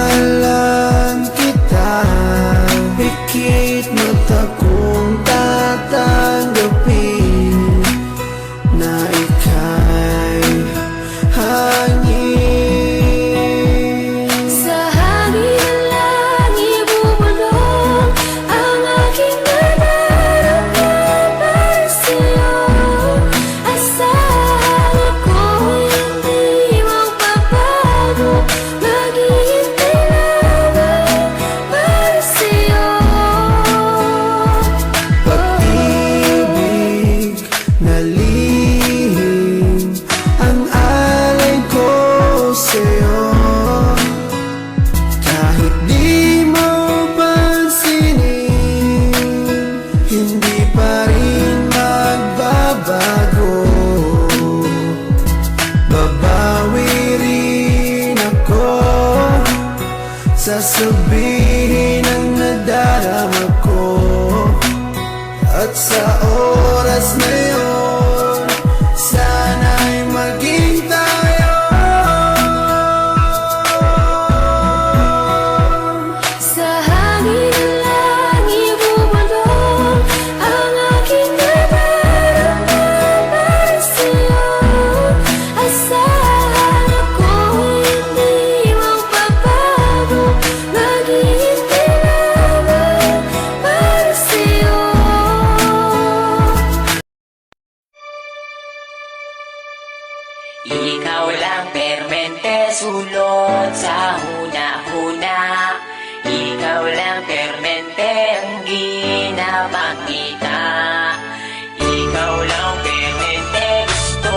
mahal lang kita. Pikit mata kong tatanggapin na ika'y hangin. Sa hangin na lang ibubulong ang aking nararamdaman para sa'yo. Asahan ako'y hindi magbabago, maghihintay lamang para sa'yo. Pag-ibig na lihim ang alay ko sa'yo. Kahit di mo pansinin, hindi pa rin magbabago. Babawi rin ako, sasabihin ang nadarama ko. At sa oras na yun, sana'y maging tayo. Sa hangin na lang ibubulong ang aking nararamdaman para sa'yo. Asahan ako'y hindi magbabago, maghihintay lamang para sa'yo. Ikaw lang permente, sulot sa huna-huna. Ikaw lang permente, ang ginapakita. Ikaw lang permente, gusto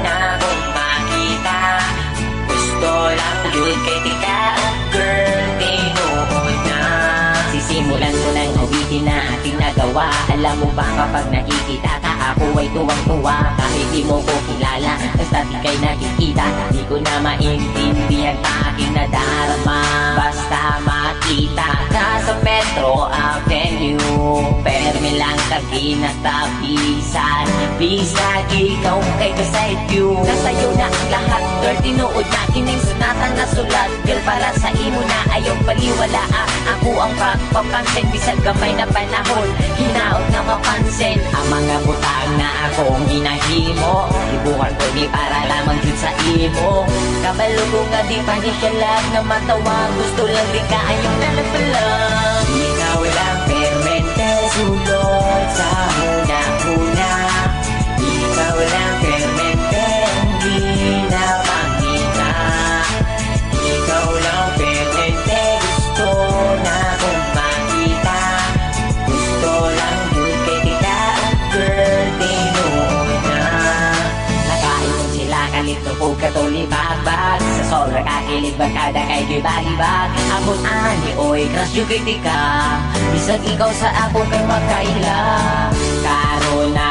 na kong makita. Gusto lang yun kay tika, oh girl, tinuod na. Sisimulan ko ng awitin na ating nagawa. Alam mo ba kapag nakikita ka, ako ay tuwang-tuwa. Kahit di mo ko kilala, basta di kay nakikita, di ko na maintindihan pa aking nadarama. Basta makita ka sa Metro Avenue, perme lang tabi na tapisan. Bisag ikaw kay beside you, nasa'yo na ang lahat, girl, tinuod na kining sunatan na sulat. Girl, para sa imo na ayaw paliwala, ako ang pagpapansin. Bisag gamay na panahon, hinaot na mapansin ang mga butang na akong ginahimo. Ibukan ko di para lamang yun sa imo. Kabalo ko nga di pa di ka lang na matawa. Gusto lang di ka ayaw na nagpalang. Ikaw lang permente, sulot sa huna-huna. Ikaw lang permente, hindi na makita. Ikaw lang permente, gusto na kong makita. Gusto lang yun kay tika, oh girl, tinuod na. Nakaipon sila kalito po katulibag-bag. Sa sobra kakilig bagkada kay gibag-ibag. Abot ani, oy, crush yung kay tika. Bisag ikaw sa ako kay makaila. Karon na